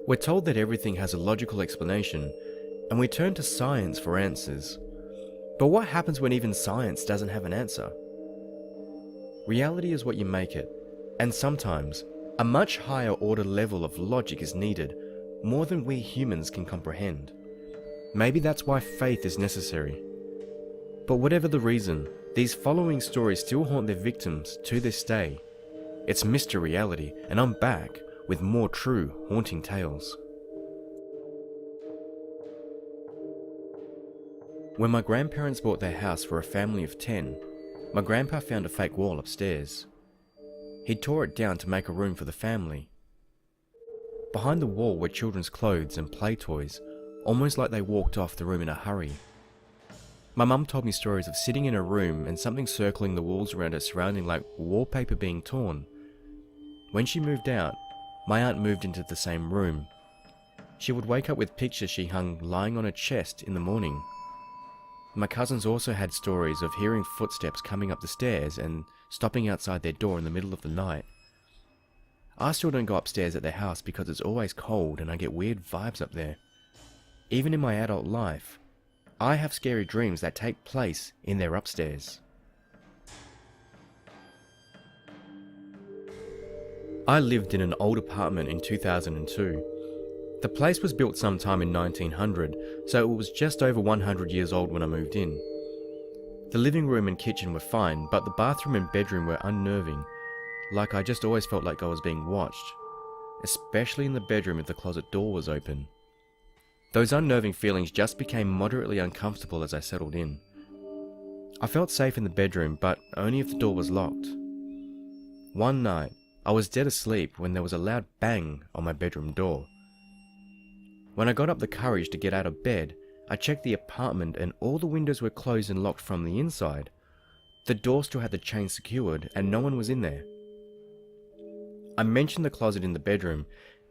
We're told that everything has a logical explanation, and we turn to science for answers. But what happens when even science doesn't have an answer? Reality is what you make it, and sometimes a much higher order level of logic is needed, more than we humans can comprehend. Maybe that's why faith is necessary. But whatever the reason, these following stories still haunt their victims to this day. It's Mr. Reality, and I'm back with more true haunting tales. When my grandparents bought their house for a family of 10, my grandpa found a fake wall upstairs. He tore it down to make a room for the family. Behind the wall were children's clothes and play toys, almost like they walked off the room in a hurry. My mum told me stories of sitting in a room and something circling the walls around it, surrounding like wallpaper being torn. When she moved out, my aunt moved into the same room. She would wake up with pictures she hung lying on a chest in the morning. My cousins also had stories of hearing footsteps coming up the stairs and stopping outside their door in the middle of the night. I still don't go upstairs at their house because it's always cold and I get weird vibes up there. Even in my adult life, I have scary dreams that take place in their upstairs. I lived in an old apartment in 2002. The place was built sometime in 1900, so it was just over 100 years old when I moved in. The living room and kitchen were fine, but the bathroom and bedroom were unnerving, like I just always felt like I was being watched, especially in the bedroom if the closet door was open. Those unnerving feelings just became moderately uncomfortable as I settled in. I felt safe in the bedroom, but only if the door was locked. One night, I was dead asleep when there was a loud bang on my bedroom door. When I got up the courage to get out of bed, I checked the apartment and all the windows were closed and locked from the inside. The door still had the chain secured and no one was in there. I mentioned the closet in the bedroom,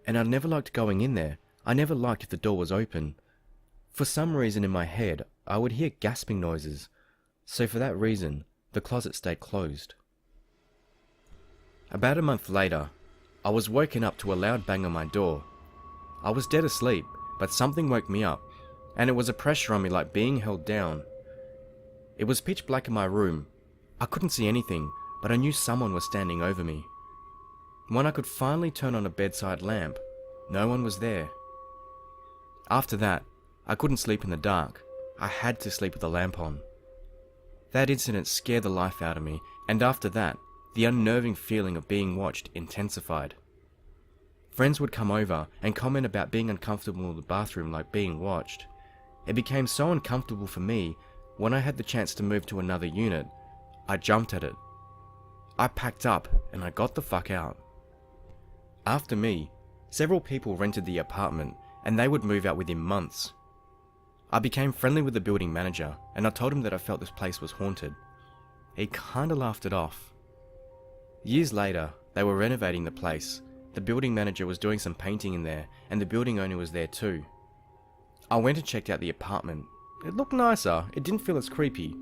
and I never liked going in there. I never liked if the door was open. For some reason in my head, I would hear gasping noises, so for that reason, the closet stayed closed. About a month later, I was woken up to a loud bang on my door. I was dead asleep, but something woke me up, and it was a pressure on me like being held down. It was pitch black in my room. I couldn't see anything, but I knew someone was standing over me. When I could finally turn on a bedside lamp, no one was there. After that, I couldn't sleep in the dark. I had to sleep with the lamp on. That incident scared the life out of me, and after that, the unnerving feeling of being watched intensified. Friends would come over and comment about being uncomfortable in the bathroom like being watched. It became so uncomfortable for me, when I had the chance to move to another unit, I jumped at it. I packed up and I got the fuck out. After me, several people rented the apartment and they would move out within months. I became friendly with the building manager and I told him that I felt this place was haunted. He kinda laughed it off. Years later, they were renovating the place. The building manager was doing some painting in there and the building owner was there too. I went and checked out the apartment. It looked nicer, it didn't feel as creepy.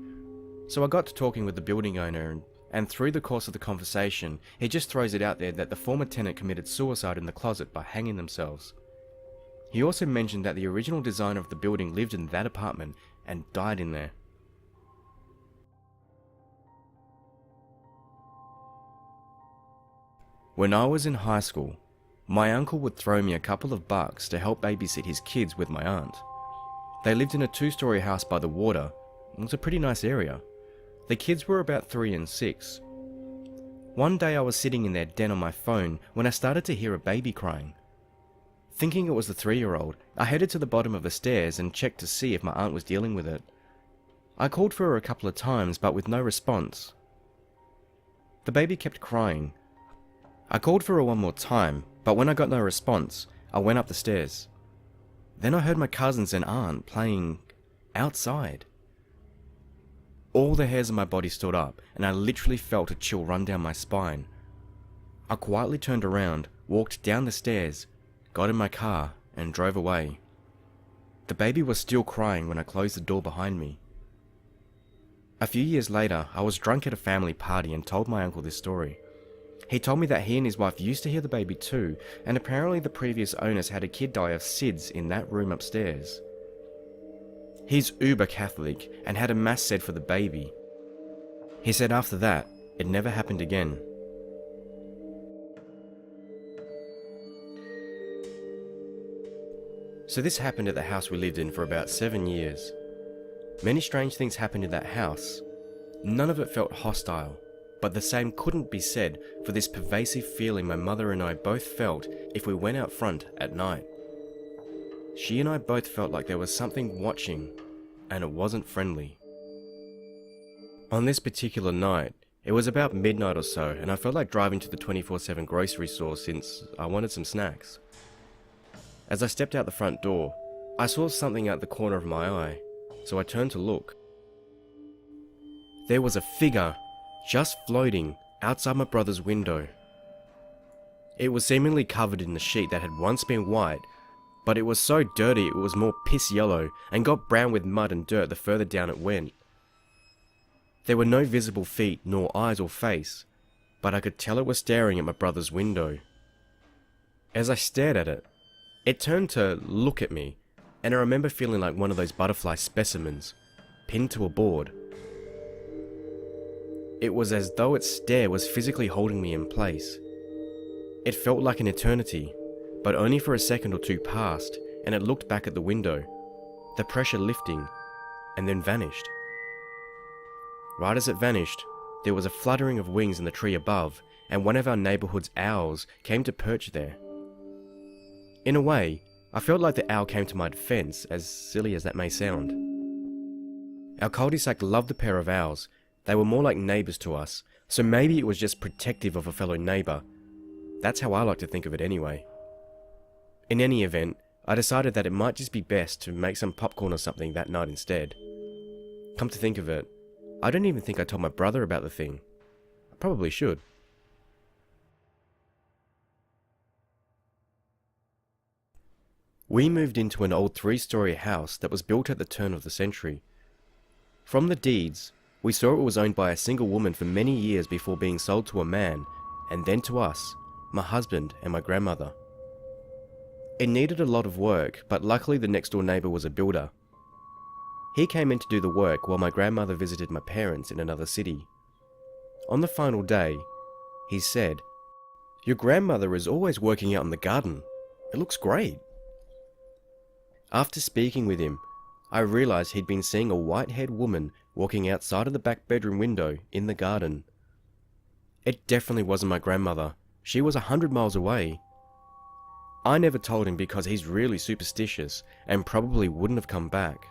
So I got to talking with the building owner and through the course of the conversation, he just throws it out there that the former tenant committed suicide in the closet by hanging themselves. He also mentioned that the original designer of the building lived in that apartment and died in there. When I was in high school, my uncle would throw me a couple of bucks to help babysit his kids with my aunt. They lived in a 2-story house by the water. It was a pretty nice area. The kids were about 3 and 6. One day I was sitting in their den on my phone when I started to hear a baby crying. Thinking it was the 3-year-old, I headed to the bottom of the stairs and checked to see if my aunt was dealing with it. I called for her a couple of times but with no response. The baby kept crying. I called for her one more time, but when I got no response, I went up the stairs. Then I heard my cousins and aunt playing outside. All the hairs on my body stood up, and I literally felt a chill run down my spine. I quietly turned around, walked down the stairs, got in my car, and drove away. The baby was still crying when I closed the door behind me. A few years later, I was drunk at a family party and told my uncle this story. He told me that he and his wife used to hear the baby too, and apparently the previous owners had a kid die of SIDS in that room upstairs. He's uber Catholic and had a mass said for the baby. He said after that, it never happened again. So this happened at the house we lived in for about 7 years. Many strange things happened in that house. None of it felt hostile, but the same couldn't be said for this pervasive feeling my mother and I both felt if we went out front at night. She and I both felt like there was something watching, and it wasn't friendly. On this particular night, it was about midnight or so, and I felt like driving to the 24/7 grocery store since I wanted some snacks. As I stepped out the front door, I saw something out the corner of my eye, so I turned to look. There was a figure just floating outside my brother's window. It was seemingly covered in a sheet that had once been white, but it was so dirty it was more piss yellow and got brown with mud and dirt the further down it went. There were no visible feet nor eyes or face, but I could tell it was staring at my brother's window. As I stared at it, it turned to look at me, and I remember feeling like one of those butterfly specimens, pinned to a board. It was as though its stare was physically holding me in place. It felt like an eternity, but only for a second or two passed, and it looked back at the window, the pressure lifting, and then vanished. Right as it vanished, there was a fluttering of wings in the tree above, and one of our neighbourhood's owls came to perch there. In a way, I felt like the owl came to my defence, as silly as that may sound. Our cul-de-sac loved a pair of owls. They were more like neighbours to us, so maybe it was just protective of a fellow neighbour. That's how I like to think of it anyway. In any event, I decided that it might just be best to make some popcorn or something that night instead. Come to think of it, I don't even think I told my brother about the thing. I probably should. We moved into an old 3-story house that was built at the turn of the century. From the deeds, we saw it was owned by a single woman for many years before being sold to a man, and then to us, my husband and my grandmother. It needed a lot of work, but luckily the next door neighbour was a builder. He came in to do the work while my grandmother visited my parents in another city. On the final day, he said, "Your grandmother is always working out in the garden. It looks great." After speaking with him, I realised he'd been seeing a white-haired woman walking outside of the back bedroom window in the garden. It definitely wasn't my grandmother. She was 100 miles away. I never told him because he's really superstitious and probably wouldn't have come back.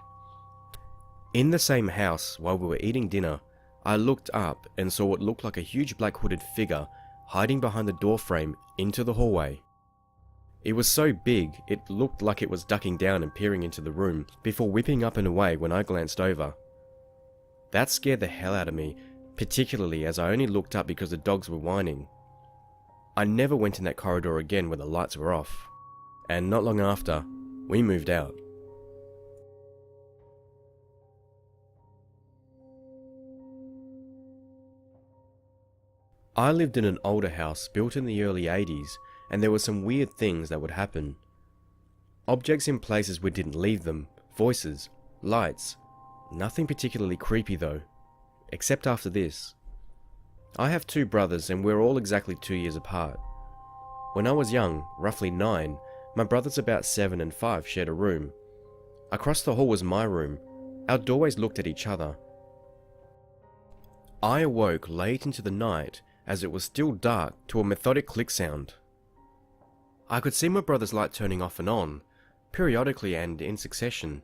In the same house, while we were eating dinner, I looked up and saw what looked like a huge black hooded figure hiding behind the doorframe into the hallway. It was so big, it looked like it was ducking down and peering into the room before whipping up and away when I glanced over. That scared the hell out of me, particularly as I only looked up because the dogs were whining. I never went in that corridor again when the lights were off, and not long after, we moved out. I lived in an older house built in the early 80s, and there were some weird things that would happen. Objects in places we didn't leave them, voices, lights. Nothing particularly creepy though, except after this. I have 2 brothers and we're all exactly 2 years apart. When I was young, roughly 9, my brothers about 7 and 5 shared a room. Across the hall was my room. Our doorways looked at each other. I awoke late into the night as it was still dark to a methodic click sound. I could see my brother's light turning off and on, periodically and in succession.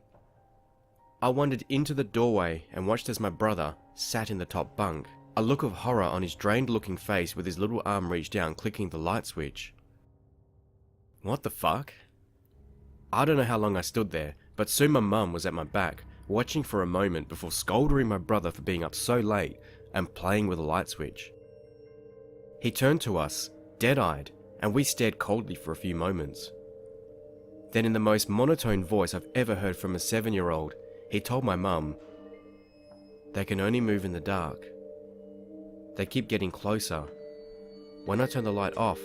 I wandered into the doorway and watched as my brother sat in the top bunk, a look of horror on his drained-looking face with his little arm reached down clicking the light switch. What the fuck? I don't know how long I stood there, but soon my mum was at my back, watching for a moment before scolding my brother for being up so late and playing with a light switch. He turned to us, dead-eyed, and we stared coldly for a few moments. Then in the most monotone voice I've ever heard from a 7-year-old, he told my mum, "They can only move in the dark. They keep getting closer. When I turn the light off,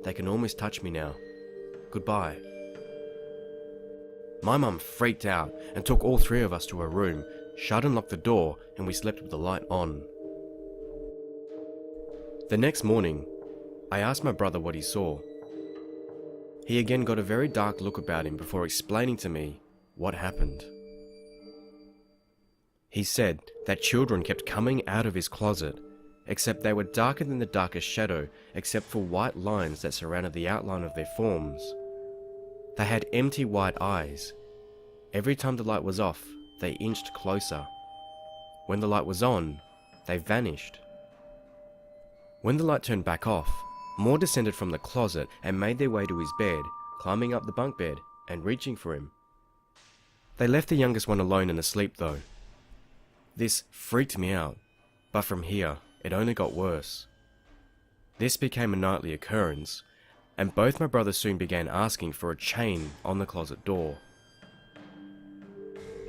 they can almost touch me now. Goodbye. My mum freaked out and took all three of us to her room, shut and locked the door, and we slept with the light on. The next morning, I asked my brother what he saw. He again got a very dark look about him before explaining to me what happened. He said that children kept coming out of his closet, except they were darker than the darkest shadow, except for white lines that surrounded the outline of their forms. They had empty white eyes. Every time the light was off, they inched closer. When the light was on, they vanished. When the light turned back off, more descended from the closet and made their way to his bed, climbing up the bunk bed and reaching for him. They left the youngest one alone and asleep though. This freaked me out, but from here, it only got worse. This became a nightly occurrence, and both my brothers soon began asking for a chain on the closet door.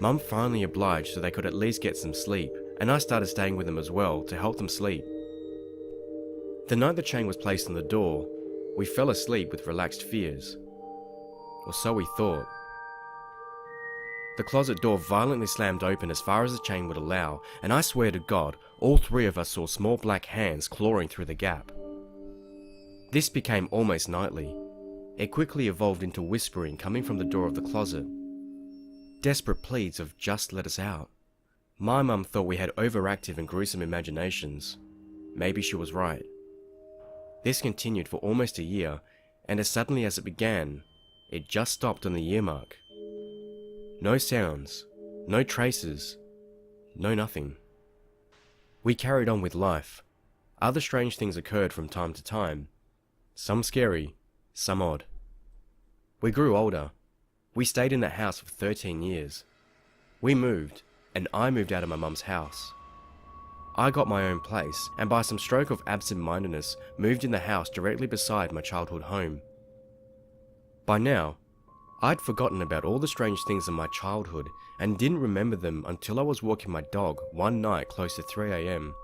Mum finally obliged so they could at least get some sleep, and I started staying with them as well to help them sleep. The night the chain was placed on the door, we fell asleep with relaxed fears. Or so we thought. The closet door violently slammed open as far as the chain would allow, and I swear to God, all three of us saw small black hands clawing through the gap. This became almost nightly. It quickly evolved into whispering coming from the door of the closet. Desperate pleas of just let us out. My mum thought we had overactive and gruesome imaginations. Maybe she was right. This continued for almost a year, and as suddenly as it began, it just stopped on the year mark. No sounds, no traces, no nothing. We carried on with life. Other strange things occurred from time to time. Some scary, some odd. We grew older. We stayed in that house for 13 years. We moved, and I moved out of my mum's house. I got my own place, and by some stroke of absent-mindedness, moved in the house directly beside my childhood home. By now, I'd forgotten about all the strange things in my childhood and didn't remember them until I was walking my dog one night close to 3 AM.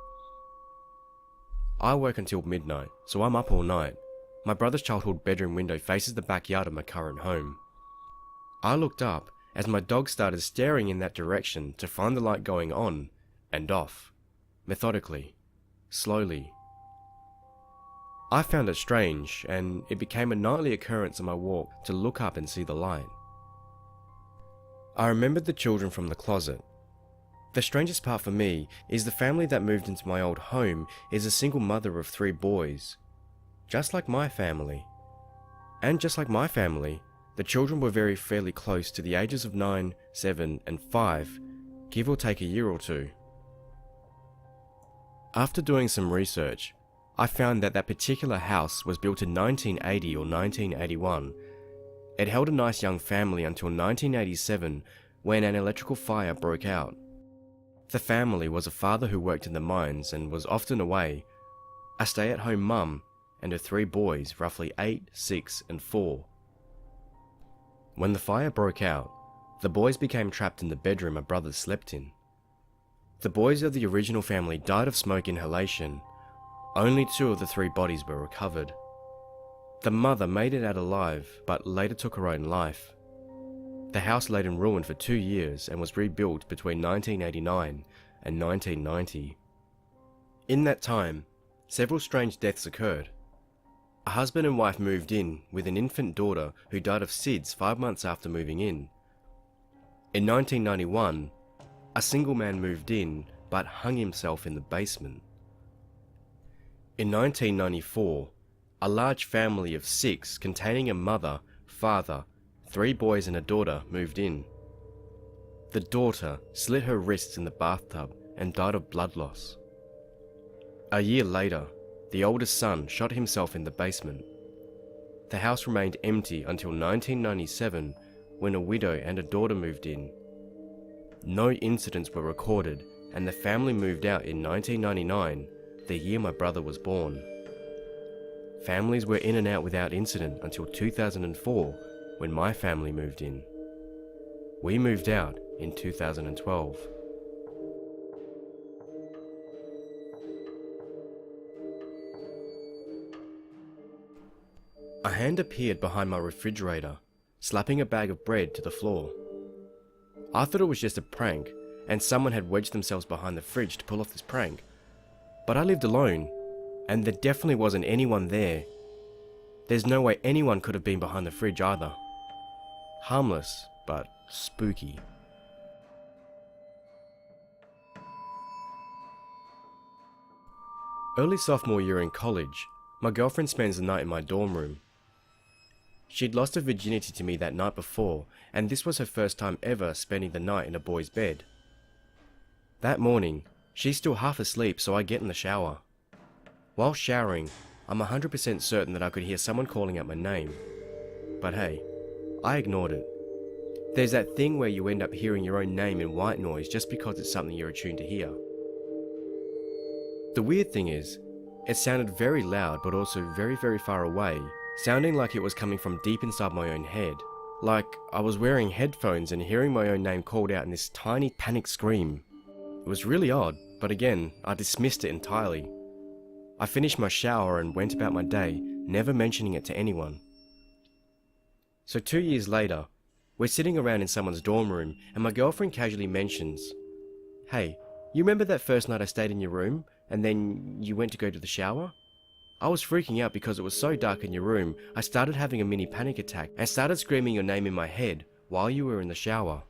I work until midnight, so I'm up all night. My brother's childhood bedroom window faces the backyard of my current home. I looked up as my dog started staring in that direction to find the light going on and off. Methodically, slowly. I found it strange, and it became a nightly occurrence on my walk to look up and see the light. I remembered the children from the closet. The strangest part for me is the family that moved into my old home is a single mother of 3 boys. Just like my family. And just like my family, the children were very fairly close to the ages of 9, 7, and 5, give or take a year or two. After doing some research, I found that particular house was built in 1980 or 1981. It held a nice young family until 1987 when an electrical fire broke out. The family was a father who worked in the mines and was often away, a stay-at-home mum, and her 3 boys, roughly 8, 6, and 4. When the fire broke out, the boys became trapped in the bedroom my brothers slept in. The boys of the original family died of smoke inhalation. Only 2 of the 3 bodies were recovered. The mother made it out alive, but later took her own life. The house lay in ruin for 2 years and was rebuilt between 1989 and 1990. In that time, several strange deaths occurred. A husband and wife moved in with an infant daughter who died of SIDS 5 months after moving in. In 1991, a single man moved in but hung himself in the basement. In 1994, a large family of 6 containing a mother, father, 3 boys and a daughter moved in. The daughter slit her wrists in the bathtub and died of blood loss. A year later, the oldest son shot himself in the basement. The house remained empty until 1997 when a widow and a daughter moved in. No incidents were recorded and the family moved out in 1999, the year my brother was born. Families were in and out without incident until 2004 when my family moved in. We moved out in 2012. A hand appeared behind my refrigerator, slapping a bag of bread to the floor. I thought it was just a prank, and someone had wedged themselves behind the fridge to pull off this prank. But I lived alone, and there definitely wasn't anyone there. There's no way anyone could have been behind the fridge either. Harmless, but spooky. Early sophomore year in college, my girlfriend spends the night in my dorm room. She'd lost her virginity to me that night before, and this was her first time ever spending the night in a boy's bed. That morning, she's still half asleep, so I get in the shower. While showering, I'm 100% certain that I could hear someone calling out my name. But hey, I ignored it. There's that thing where you end up hearing your own name in white noise just because it's something you're attuned to hear. The weird thing is, it sounded very loud but also very, very far away, sounding like it was coming from deep inside my own head. Like I was wearing headphones and hearing my own name called out in this tiny panic scream. It was really odd, but again, I dismissed it entirely. I finished my shower and went about my day, never mentioning it to anyone. So 2 years later, we're sitting around in someone's dorm room and my girlfriend casually mentions, "Hey, you remember that first night I stayed in your room and then you went to go to the shower?" I was freaking out because it was so dark in your room, I started having a mini panic attack and started screaming your name in my head while you were in the shower.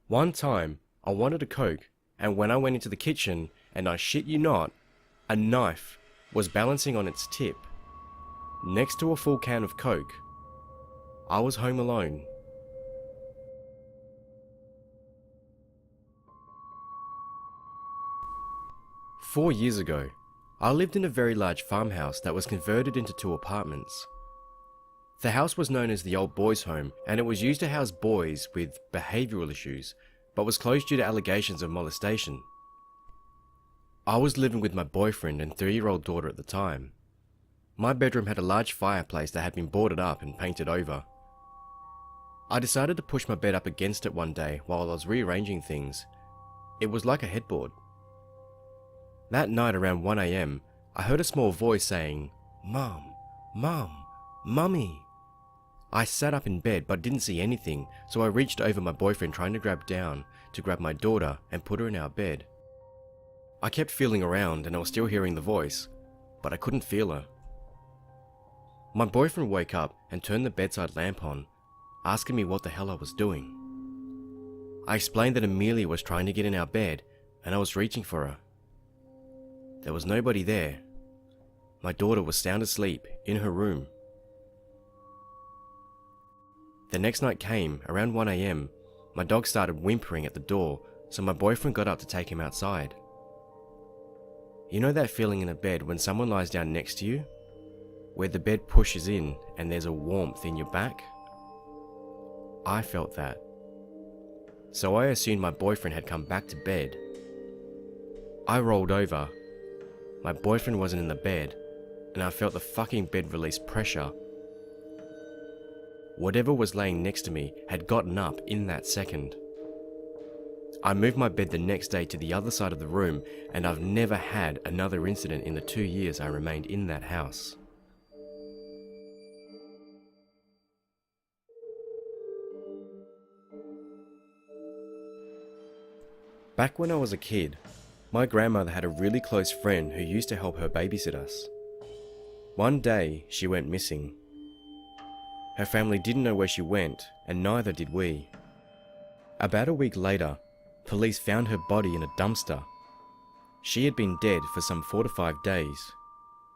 One time, I wanted a Coke, and when I went into the kitchen, and I shit you not, a knife was balancing on its tip, next to a full can of Coke. I was home alone. "4 years ago, I lived in a very large farmhouse that was converted into 2 apartments. The house was known as the old boys' home, and it was used to house boys with behavioural issues, but was closed due to allegations of molestation. I was living with my boyfriend and 3-year-old daughter at the time. My bedroom had a large fireplace that had been boarded up and painted over. I decided to push my bed up against it one day while I was rearranging things. It was like a headboard. That night around 1 AM, I heard a small voice saying, "Mum, Mum, Mummy." I sat up in bed but didn't see anything, so I reached over my boyfriend trying to grab my daughter and put her in our bed. I kept feeling around and I was still hearing the voice, but I couldn't feel her. My boyfriend woke up and turned the bedside lamp on, asking me what the hell I was doing. I explained that Amelia was trying to get in our bed and I was reaching for her. There was nobody there. My daughter was sound asleep in her room. The next night came, around 1 AM, my dog started whimpering at the door, so my boyfriend got up to take him outside. You know that feeling in a bed when someone lies down next to you? Where the bed pushes in and there's a warmth in your back? I felt that. So I assumed my boyfriend had come back to bed. I rolled over. My boyfriend wasn't in the bed, and I felt the fucking bed release pressure. Whatever was laying next to me had gotten up in that second. I moved my bed the next day to the other side of the room, and I've never had another incident in the 2 years I remained in that house. Back when I was a kid, my grandmother had a really close friend who used to help her babysit us. One day, she went missing. Her family didn't know where she went, and neither did we. About a week later, police found her body in a dumpster. She had been dead for some 4 to 5 days.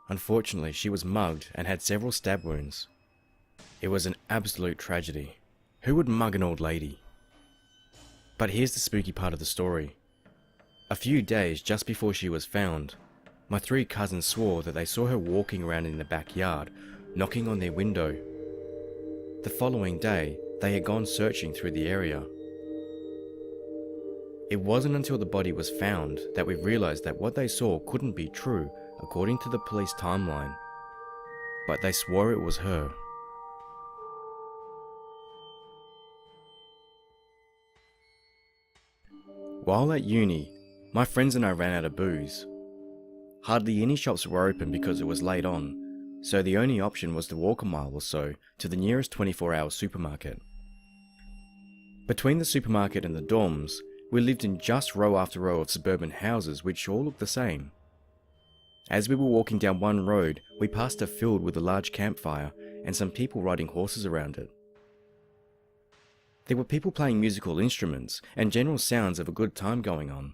Unfortunately, she was mugged and had several stab wounds. It was an absolute tragedy. Who would mug an old lady? But here's the spooky part of the story. A few days just before she was found, my 3 cousins swore that they saw her walking around in the backyard, knocking on their window. The following day, they had gone searching through the area. It wasn't until the body was found that we realized that what they saw couldn't be true according to the police timeline, but they swore it was her. While at uni, My friends and I ran out of booze. Hardly any shops were open because it was late on, so the only option was to walk a mile or so to the nearest 24-hour supermarket. Between the supermarket and the dorms, we lived in just row after row of suburban houses which all looked the same. As we were walking down one road, we passed a field with a large campfire and some people riding horses around it. There were people playing musical instruments and general sounds of a good time going on.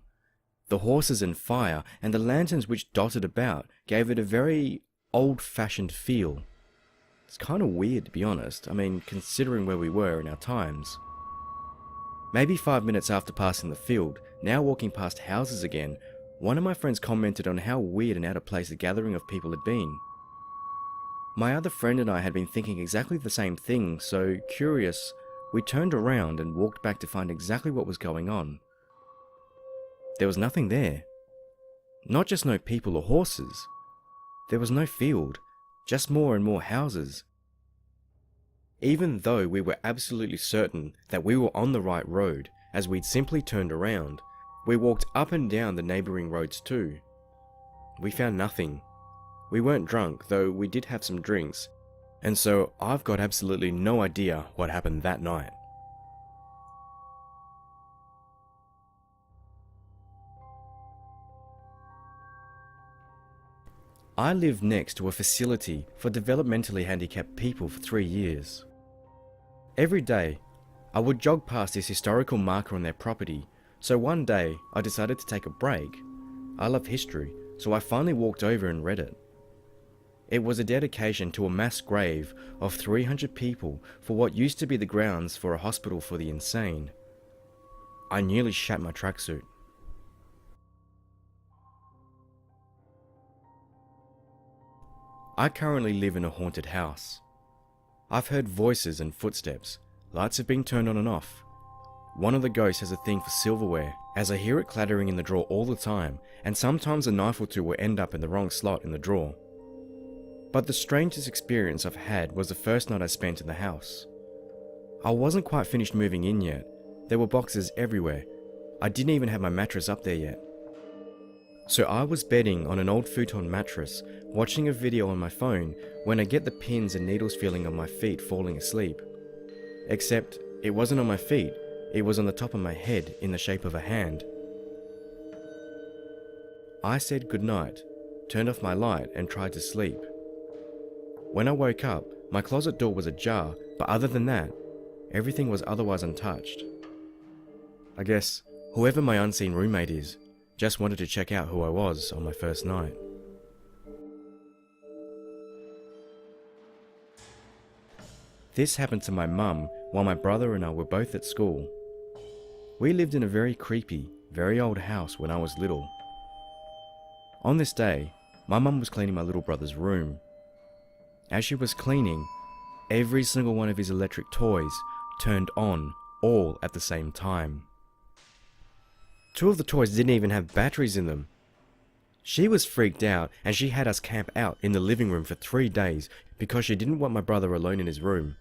The horses and fire and the lanterns which dotted about gave it a very old-fashioned feel. It's kind of weird, to be honest, considering where we were in our times. Maybe 5 minutes after passing the field, now walking past houses again, one of my friends commented on how weird and out of place the gathering of people had been. My other friend and I had been thinking exactly the same thing, so curious, we turned around and walked back to find exactly what was going on. There was nothing there. Not just no people or horses. There was no field, just more and more houses. Even though we were absolutely certain that we were on the right road, as we'd simply turned around, we walked up and down the neighbouring roads too. We found nothing. We weren't drunk, though we did have some drinks, and so I've got absolutely no idea what happened that night. I lived next to a facility for developmentally handicapped people for 3 years. Every day, I would jog past this historical marker on their property, so one day I decided to take a break. I love history, so I finally walked over and read it. It was a dedication to a mass grave of 300 people for what used to be the grounds for a hospital for the insane. I nearly shat my tracksuit. I currently live in a haunted house. I've heard voices and footsteps. Lights have been turned on and off. One of the ghosts has a thing for silverware, as I hear it clattering in the drawer all the time, and sometimes a knife or two will end up in the wrong slot in the drawer. But the strangest experience I've had was the first night I spent in the house. I wasn't quite finished moving in yet. There were boxes everywhere. I didn't even have my mattress up there yet. So I was bedding on an old futon mattress, watching a video on my phone, when I get the pins and needles feeling on my feet falling asleep. Except, it wasn't on my feet, it was on the top of my head in the shape of a hand. I said goodnight, turned off my light and tried to sleep. When I woke up, my closet door was ajar, but other than that, everything was otherwise untouched. I guess, whoever my unseen roommate is, just wanted to check out who I was on my first night. This happened to my mum while my brother and I were both at school. We lived in a very creepy, very old house when I was little. On this day, my mum was cleaning my little brother's room. As she was cleaning, every single one of his electric toys turned on all at the same time. 2 of the toys didn't even have batteries in them. She was freaked out and she had us camp out in the living room for 3 days because she didn't want my brother alone in his room.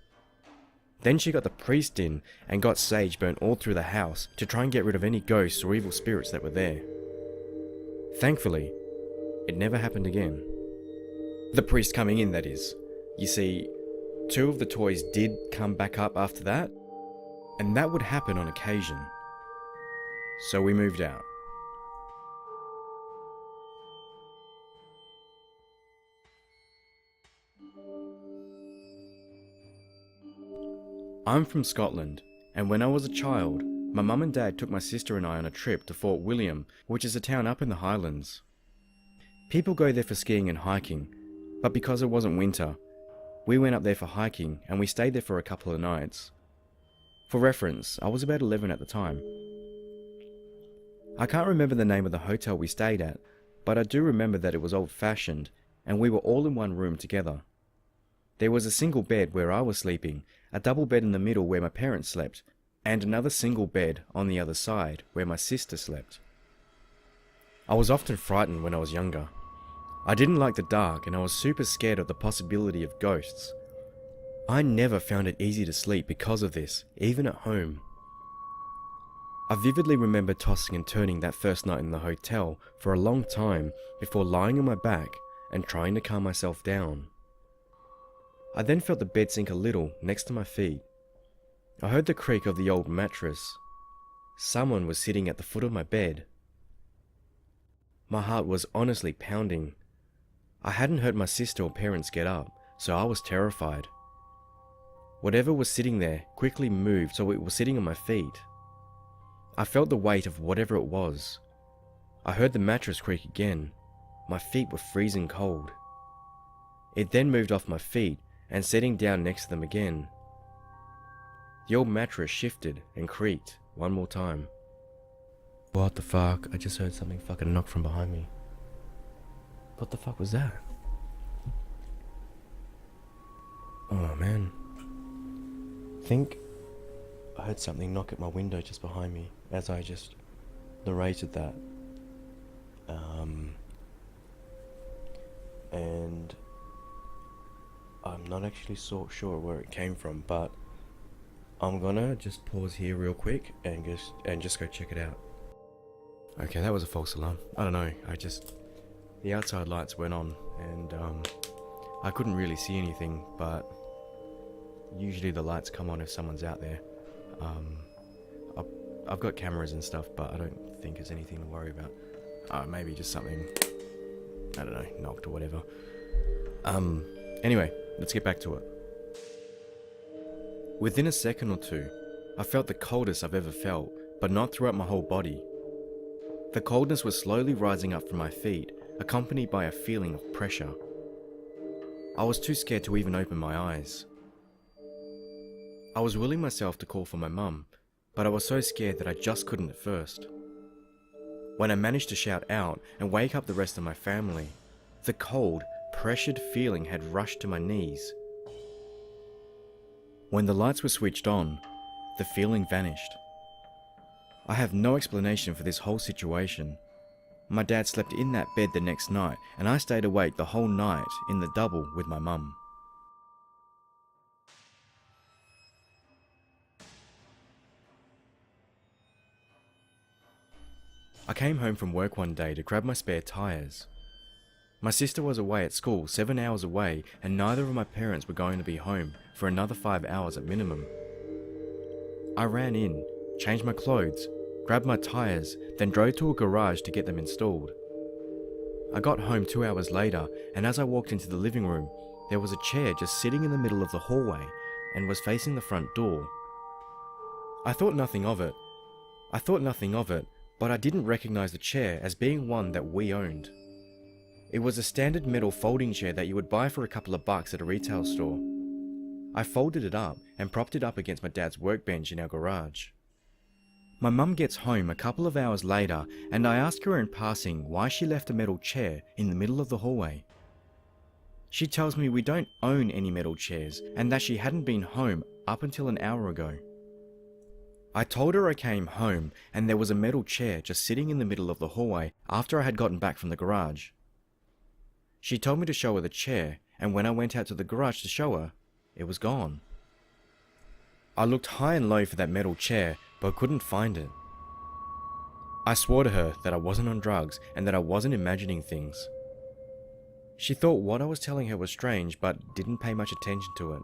Then she got the priest in and got sage burnt all through the house to try and get rid of any ghosts or evil spirits that were there. Thankfully, it never happened again. The priest coming in, that is. You see, 2 of the toys did come back up after that, and that would happen on occasion. So we moved out. I'm from Scotland, and when I was a child, my mum and dad took my sister and I on a trip to Fort William, which is a town up in the Highlands. People go there for skiing and hiking, but because it wasn't winter, we went up there for hiking and we stayed there for a couple of nights. For reference, I was about 11 at the time. I can't remember the name of the hotel we stayed at, but I do remember that it was old-fashioned and we were all in one room together. There was a single bed where I was sleeping, a double bed in the middle where my parents slept, and another single bed on the other side where my sister slept. I was often frightened when I was younger. I didn't like the dark and I was super scared of the possibility of ghosts. I never found it easy to sleep because of this, even at home. I vividly remember tossing and turning that first night in the hotel for a long time before lying on my back and trying to calm myself down. I then felt the bed sink a little next to my feet. I heard the creak of the old mattress. Someone was sitting at the foot of my bed. My heart was honestly pounding. I hadn't heard my sister or parents get up, so I was terrified. Whatever was sitting there quickly moved, so it was sitting on my feet. I felt the weight of whatever it was. I heard the mattress creak again. My feet were freezing cold. It then moved off my feet and sitting down next to them again. The old mattress shifted and creaked one more time. What the fuck? I just heard something fucking knock from behind me. What the fuck was that? Oh man. I think I heard something knock at my window just behind me as I just narrated that. And I'm not actually so sure where it came from, but I'm gonna just pause here real quick and just go check it out. Okay, that was a false alarm. I don't know, the outside lights went on and I couldn't really see anything, but usually the lights come on if someone's out there. I've got cameras and stuff, but I don't think it's anything to worry about. Maybe just something, I don't know, knocked or whatever. Anyway, let's get back to it. Within a second or two, I felt the coldest I've ever felt, but not throughout my whole body. The coldness was slowly rising up from my feet, accompanied by a feeling of pressure. I was too scared to even open my eyes. I was willing myself to call for my mum, but I was so scared that I just couldn't at first. When I managed to shout out and wake up the rest of my family, the cold, pressured feeling had rushed to my knees. When the lights were switched on, the feeling vanished. I have no explanation for this whole situation. My dad slept in that bed the next night, and I stayed awake the whole night in the double with my mum. I came home from work one day to grab my spare tyres. My sister was away at school 7 hours away, and neither of my parents were going to be home for another 5 hours at minimum. I ran in, changed my clothes, grabbed my tyres, then drove to a garage to get them installed. I got home 2 hours later, and as I walked into the living room, there was a chair just sitting in the middle of the hallway and was facing the front door. I thought nothing of it, but I didn't recognise the chair as being one that we owned. It was a standard metal folding chair that you would buy for a couple of bucks at a retail store. I folded it up and propped it up against my dad's workbench in our garage. My mum gets home a couple of hours later, and I ask her in passing why she left a metal chair in the middle of the hallway. She tells me we don't own any metal chairs and that she hadn't been home up until an hour ago. I told her I came home and there was a metal chair just sitting in the middle of the hallway after I had gotten back from the garage. She told me to show her the chair, and when I went out to the garage to show her, it was gone. I looked high and low for that metal chair, but couldn't find it. I swore to her that I wasn't on drugs and that I wasn't imagining things. She thought what I was telling her was strange, but didn't pay much attention to it.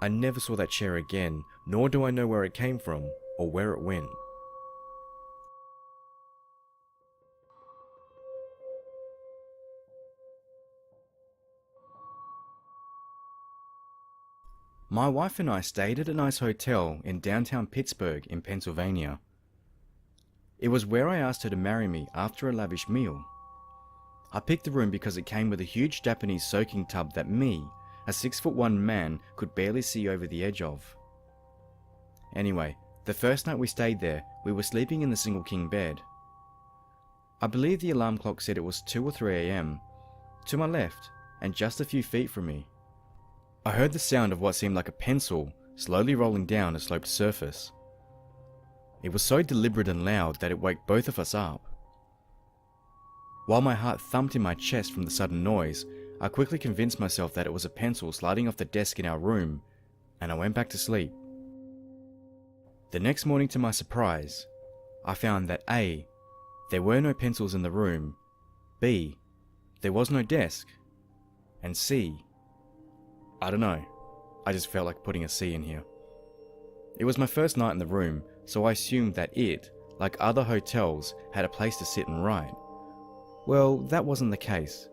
I never saw that chair again, nor do I know where it came from or where it went. My wife and I stayed at a nice hotel in downtown Pittsburgh in Pennsylvania. It was where I asked her to marry me after a lavish meal. I picked the room because it came with a huge Japanese soaking tub that me, a 6'1" man, could barely see over the edge of. Anyway, the first night we stayed there, we were sleeping in the single king bed. I believe the alarm clock said it was 2 or 3 a.m. To my left, and just a few feet from me, I heard the sound of what seemed like a pencil slowly rolling down a sloped surface. It was so deliberate and loud that it woke both of us up. While my heart thumped in my chest from the sudden noise, I quickly convinced myself that it was a pencil sliding off the desk in our room, and I went back to sleep. The next morning, to my surprise, I found that A, there were no pencils in the room, B, there was no desk, and C, I don't know, I just felt like putting a C in here. It was my first night in the room, so I assumed that it, like other hotels, had a place to sit and write. Well, that wasn't the case.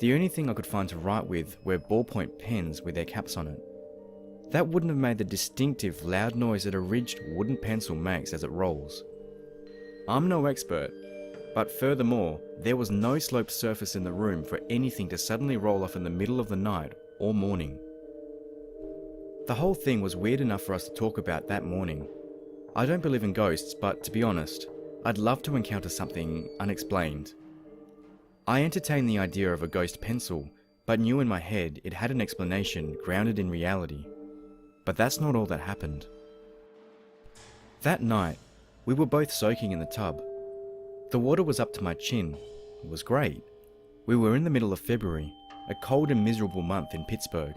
The only thing I could find to write with were ballpoint pens with their caps on it. That wouldn't have made the distinctive loud noise that a ridged wooden pencil makes as it rolls. I'm no expert, but furthermore, there was no sloped surface in the room for anything to suddenly roll off in the middle of the night or morning. The whole thing was weird enough for us to talk about that morning. I don't believe in ghosts, but to be honest, I'd love to encounter something unexplained. I entertained the idea of a ghost pencil, but knew in my head it had an explanation grounded in reality. But that's not all that happened. That night, we were both soaking in the tub. The water was up to my chin. It was great. We were in the middle of February, a cold and miserable month in Pittsburgh.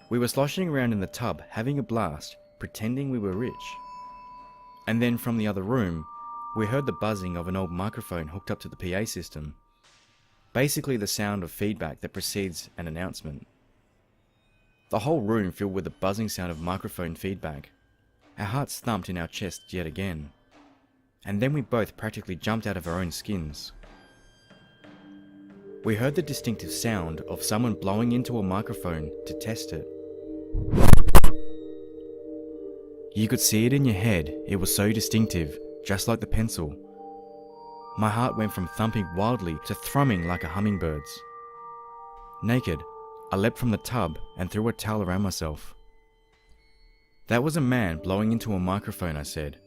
We were sloshing around in the tub, having a blast, pretending we were rich. And then from the other room, we heard the buzzing of an old microphone hooked up to the PA system. Basically the sound of feedback that precedes an announcement. The whole room filled with the buzzing sound of microphone feedback. Our hearts thumped in our chests yet again. And then we both practically jumped out of our own skins. We heard the distinctive sound of someone blowing into a microphone to test it. You could see it in your head, it was so distinctive, just like the pencil. My heart went from thumping wildly to thrumming like a hummingbird's. Naked, I leapt from the tub and threw a towel around myself. That was a man blowing into a microphone, I said.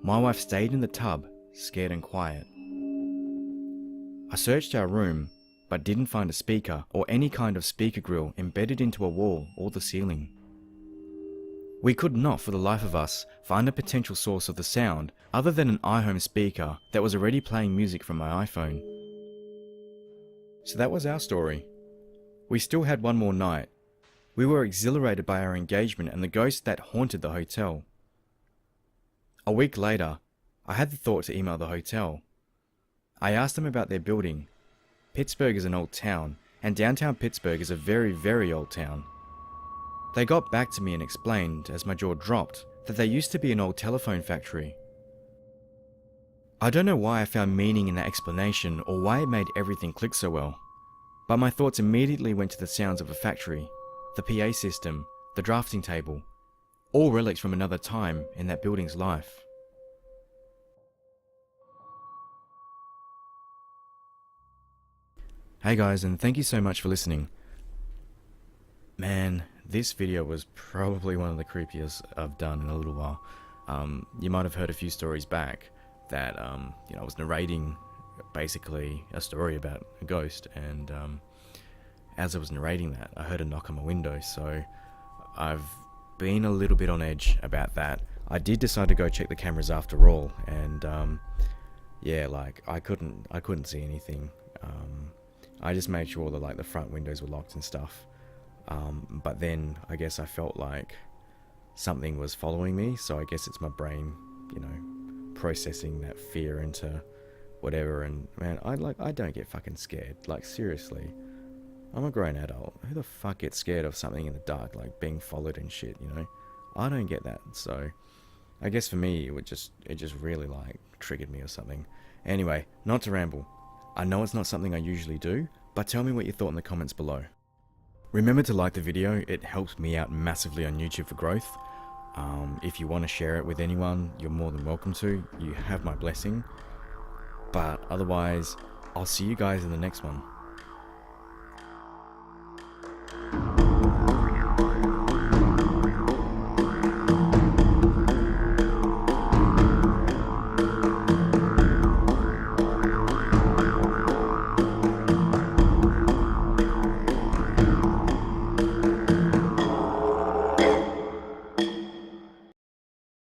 My wife stayed in the tub, scared and quiet. I searched our room, but didn't find a speaker or any kind of speaker grill embedded into a wall or the ceiling. We could not, for the life of us, find a potential source of the sound other than an iHome speaker that was already playing music from my iPhone. So that was our story. We still had one more night. We were exhilarated by our engagement and the ghost that haunted the hotel. A week later, I had the thought to email the hotel. I asked them about their building. Pittsburgh is an old town, and downtown Pittsburgh is a very, very old town. They got back to me and explained, as my jaw dropped, that there used to be an old telephone factory. I don't know why I found meaning in that explanation or why it made everything click so well, but my thoughts immediately went to the sounds of a factory, the PA system, the drafting table, all relics from another time in that building's life. Hey guys, and thank you so much for listening. Man, this video was probably one of the creepiest I've done in a little while. You might have heard a few stories back that I was narrating basically a story about a ghost, and as I was narrating that, I heard a knock on my window, so I've been a little bit on edge about that. I did decide to go check the cameras after all, and yeah, like I couldn't see anything. I just made sure that like the front windows were locked and stuff. But then I guess I felt like something was following me, so I guess it's my brain, processing that fear into whatever. And man, I don't get fucking scared. Like seriously, I'm a grown adult. Who the fuck gets scared of something in the dark, like being followed and shit? I don't get that. So I guess for me, it just really like triggered me or something. Anyway, not to ramble. I know it's not something I usually do, but tell me what you thought in the comments below. Remember to like the video, it helps me out massively on YouTube for growth. If you want to share it with anyone, you're more than welcome to. You have my blessing. But otherwise, I'll see you guys in the next one.